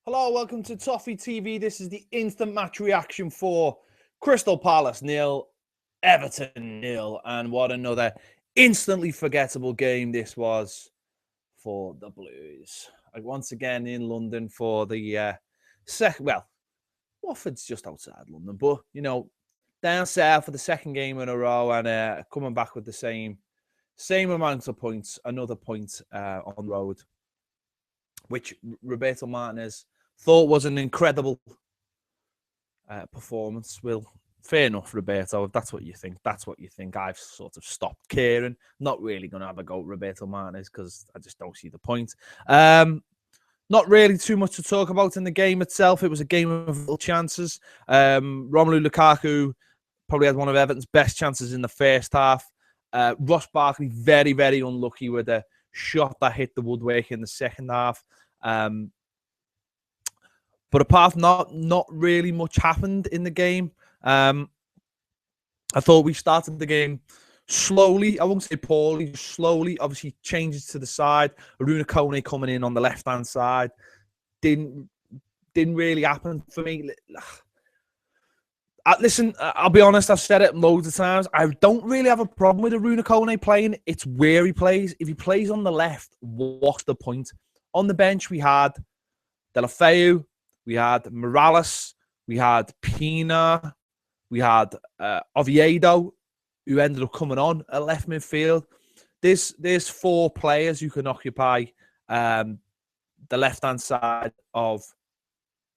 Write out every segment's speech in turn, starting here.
Hello, welcome to Toffee TV. This is the instant match reaction for Crystal Palace 0, Everton 0, and what another instantly forgettable game this was for the Blues. Once again in London for the Watford's just outside London, but down south for the second game in a row and coming back with the same amount of points, another point on the road, which Roberto Martinez thought was an incredible performance. Well, fair enough, Roberto. If that's what you think, that's what you think. I've sort of stopped caring. Not really going to have a go at Roberto Martinez because I just don't see the point. Not really too much to talk about in the game itself. It was a game of little chances. Romelu Lukaku probably had one of Everton's best chances in the first half. Ross Barkley very, very unlucky with a shot that hit the woodwork in the second half. But apart from that, not really much happened in the game. I thought we started the game slowly. I won't say poorly, slowly. Obviously, changes to the side. Aruna Kone coming in on the left-hand side. Didn't really happen for me. Listen, I'll be honest. I've said it loads of times. I don't really have a problem with Aruna Kone playing. It's where he plays. If he plays on the left, what's the point? On the bench, we had Delafeu, we had Morales, we had Pina, we had Oviedo, who ended up coming on at left midfield. There's four players who can occupy the left-hand side of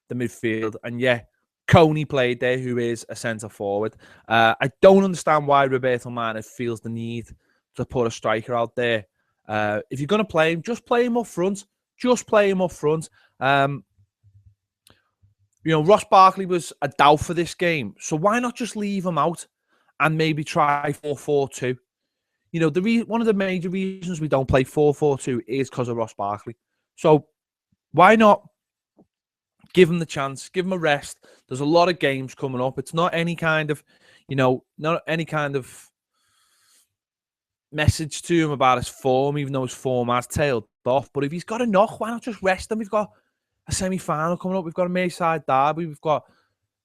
the midfield. And yeah, Coney played there, who is a centre-forward. I don't understand why Roberto Martinez feels the need to put a striker out there. If you're going to play him, just play him up front. Just play him up front. Ross Barkley was a doubt for this game. So why not just leave him out and maybe try 4-4-2? One of the major reasons we don't play 4-4-2 is because of Ross Barkley. So why not give him the chance, give him a rest? There's a lot of games coming up. It's not any kind of, not any kind of message to him about his form, even though his form has tailed off. But if he's got a knock, why not just rest him? We've got a semi-final coming up. We've got a Merseyside derby. We've got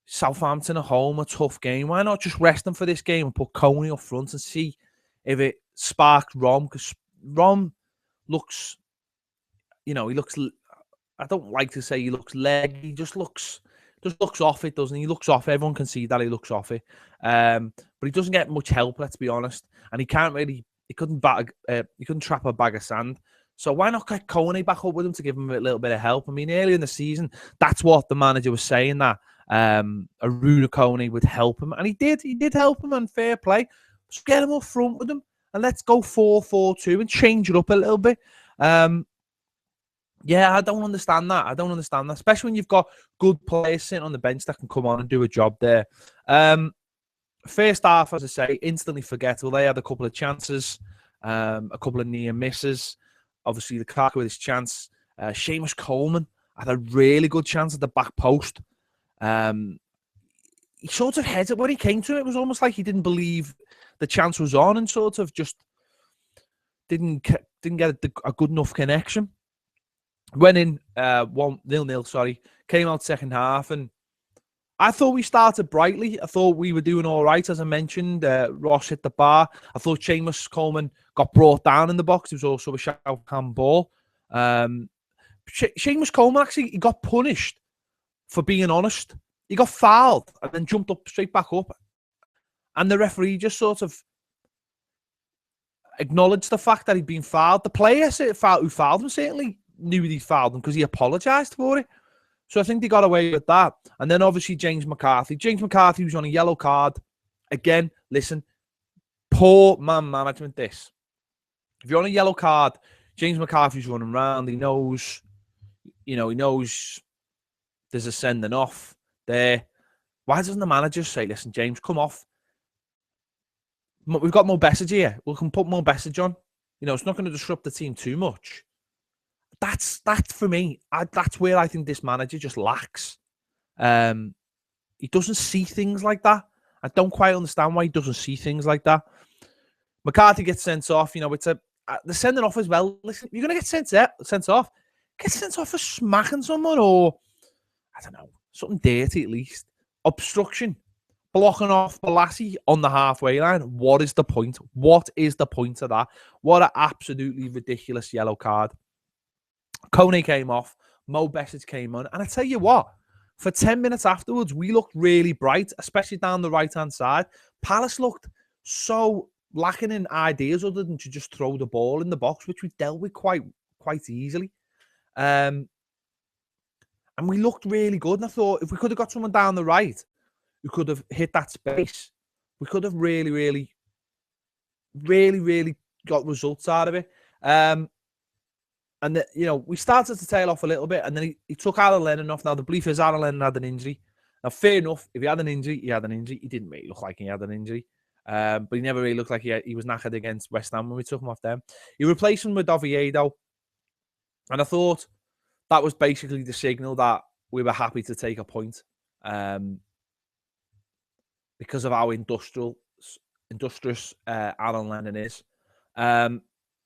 Southampton at home, a tough game. Why not just rest him for this game and put Coney up front and see if it sparked Rom? Because Rom looks, he looks, I don't like to say he looks leggy. He just looks off it, doesn't he? He looks off. Everyone can see that he looks off it. But he doesn't get much help, let's be honest. And he couldn't trap a bag of sand. So why not get Coney back up with him to give him a little bit of help? I mean, earlier in the season, that's what the manager was saying, that Aruna Coney would help him. And he did. He did help him, and fair play. Just get him up front with him and let's go 4-4-2 and change it up a little bit. Yeah, I don't understand that. I don't understand that, especially when you've got good players sitting on the bench that can come on and do a job there. First half, as I say, instantly forgettable. They had a couple of chances, a couple of near misses. Obviously, Lukaku with his chance. Seamus Coleman had a really good chance at the back post. He sort of headed when he came to it. It was almost like he didn't believe the chance was on and sort of just didn't get a good enough connection. Went in 1-0, sorry. Came out second half, and I thought we started brightly. I thought we were doing all right, as I mentioned. Ross hit the bar. I thought Seamus Coleman got brought down in the box. It was also a shout-hand ball. Seamus Coleman, actually, he got punished for being honest. He got fouled and then jumped up straight back up. And the referee just sort of acknowledged the fact that he'd been fouled. The player who fouled him certainly knew he fouled him because he apologised for it. So I think they got away with that. And then obviously James McCarthy. James McCarthy was on a yellow card. Again, listen, poor man management this. If you're on a yellow card, James McCarthy's running around. He knows, he knows there's a sending off there. Why doesn't the manager say, listen, James, come off. We've got Mo Besic here. We can put Mo Besic on. It's not going to disrupt the team too much. That's for me. That's where I think this manager just lacks. He doesn't see things like that. I don't quite understand why he doesn't see things like that. McCarthy gets sent off. It's the sending off as well. Listen, you're going to get sent off. Get sent off for smacking someone or I don't know, something dirty at least. Obstruction. Blocking off Balassi on the halfway line. What is the point? What is the point of that? What an absolutely ridiculous yellow card. Kone came off. Mo Besic came on. And I tell you what, for 10 minutes afterwards, we looked really bright, especially down the right-hand side. Palace looked so lacking in ideas other than to just throw the ball in the box, which we dealt with quite easily. And we looked really good. And I thought if we could have got someone down the right who could have hit that space, we could have really got results out of it. And we started to tail off a little bit, and then he took Alan Lennon off. Now the belief is Alan Lennon had an injury. Now, fair enough, if he had an injury, he had an injury. He didn't really look like he had an injury, but he never really looked like he was knackered against West Ham when we took him off them. He replaced him with Oviedo, and I thought that was basically the signal that we were happy to take a point. Because of how industrious Alan Lennon is. And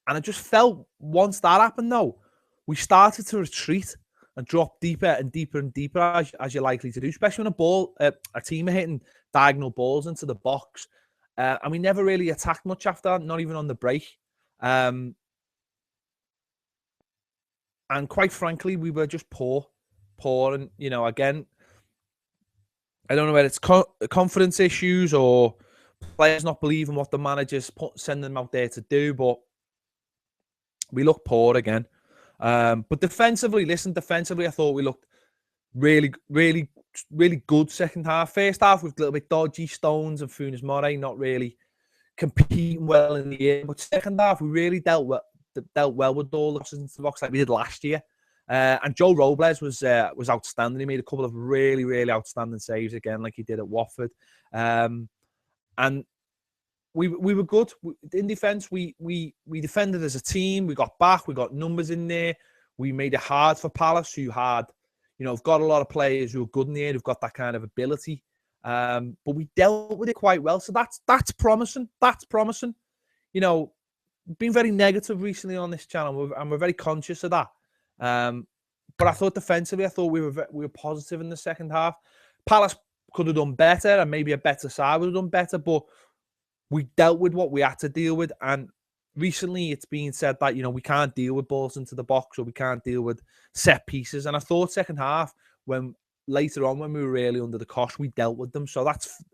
I just felt once that happened, though, we started to retreat and drop deeper and deeper and deeper, as you're likely to do, especially when a team are hitting diagonal balls into the box. And we never really attacked much after that, not even on the break. And quite frankly, we were just poor. And, again, I don't know whether it's confidence issues or players not believing what the manager's sending them out there to do, but we look poor again. But defensively, I thought we looked really good second half. First half, with a little bit dodgy. Stones and Funes Mori not really competing well in the air. But second half, we really dealt well with all the losses into the box like we did last year. And Joe Robles was outstanding. He made a couple of really outstanding saves again, like he did at Watford. And we were good in defence. We defended as a team. We got back. We got numbers in there. We made it hard for Palace, who had, have got a lot of players who are good in the air, who've got that kind of ability. But we dealt with it quite well. So that's promising. That's promising. Been very negative recently on this channel, and we're very conscious of that. But I thought defensively, we were positive in the second half. Palace could have done better, and maybe a better side would have done better, but we dealt with what we had to deal with. And recently it's been said that, we can't deal with balls into the box, or we can't deal with set pieces. And I thought second half, later on when we were really under the cosh, we dealt with them. So that's,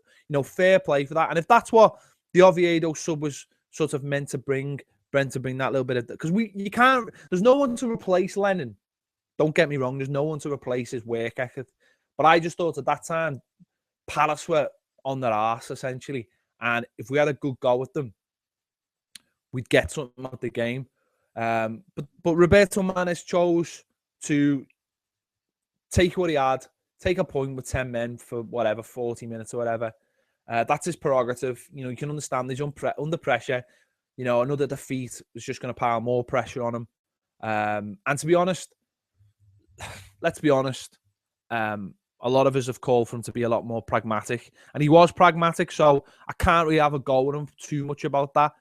fair play for that. And if that's what the Oviedo sub was sort of meant to bring, Brent, to bring that little bit of, because you can't, there's no one to replace Lennon. Don't get me wrong, there's no one to replace his work ethic. But I just thought at that time, Palace were on their arse, essentially. And if we had a good go with them, we'd get something out of the game. But Roberto Manes chose to take what he had, take a point with 10 men for whatever, 40 minutes or whatever. That's his prerogative. You can understand he's under pressure. Another defeat was just going to pile more pressure on him. And to be honest, let's be honest, a lot of us have called for him to be a lot more pragmatic. And he was pragmatic, so I can't really have a go with him too much about that.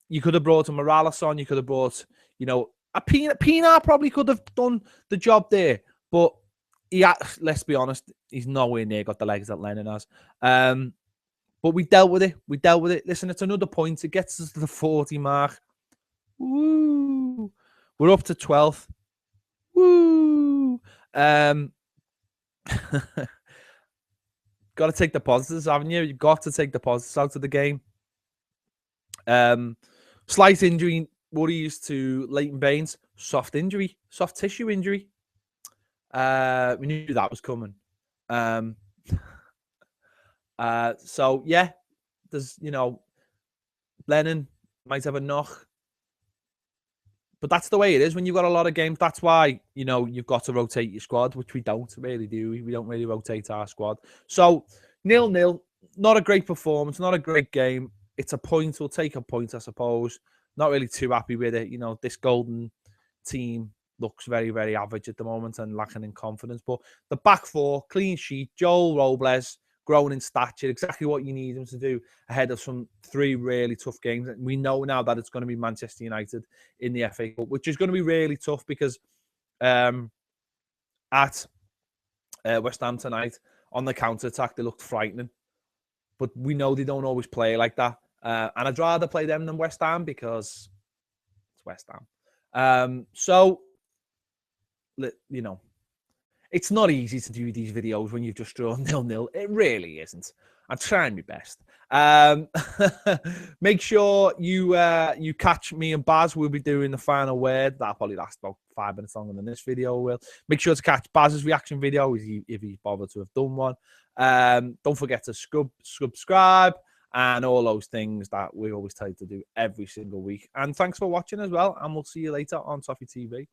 You could have brought a Morales on. You could have brought, a Pina probably could have done the job there. But let's be honest, he's nowhere near got the legs that Lennon has. But we dealt with it. Listen, it's another point. It gets us to the 40 mark. Woo! We're up to 12th. Woo! Got to take the positives, haven't you? You've got to take the positives out of the game. Slight injury worries to Leighton Baines. Soft tissue injury. We knew that was coming. So yeah, there's, Lennon might have a knock, but that's the way it is when you've got a lot of games. That's why, you've got to rotate your squad, which we don't really do. We don't really rotate our squad. So 0-0, not a great performance, not a great game. It's a point. We'll take a point, I suppose. Not really too happy with it. This golden team looks very, very average at the moment and lacking in confidence. But the back four, clean sheet, Joel Robles, growing in stature, exactly what you need him to do ahead of some 3 really tough games. And we know now that it's going to be Manchester United in the FA Cup, which is going to be really tough because at West Ham tonight on the counter-attack. They looked frightening. But we know they don't always play like that. And I'd rather play them than West Ham because it's West Ham. So, you know, it's not easy to do these videos when you've just drawn 0-0. It really isn't. I'm trying my best. Make sure you catch me and Baz. We'll be doing the final word. That'll probably last about 5 minutes longer than this video will. Make sure to catch Baz's reaction video if he's bothered to have done one. Don't forget to subscribe and all those things that we always tell you to do every single week. And thanks for watching as well. And we'll see you later on Toffee TV.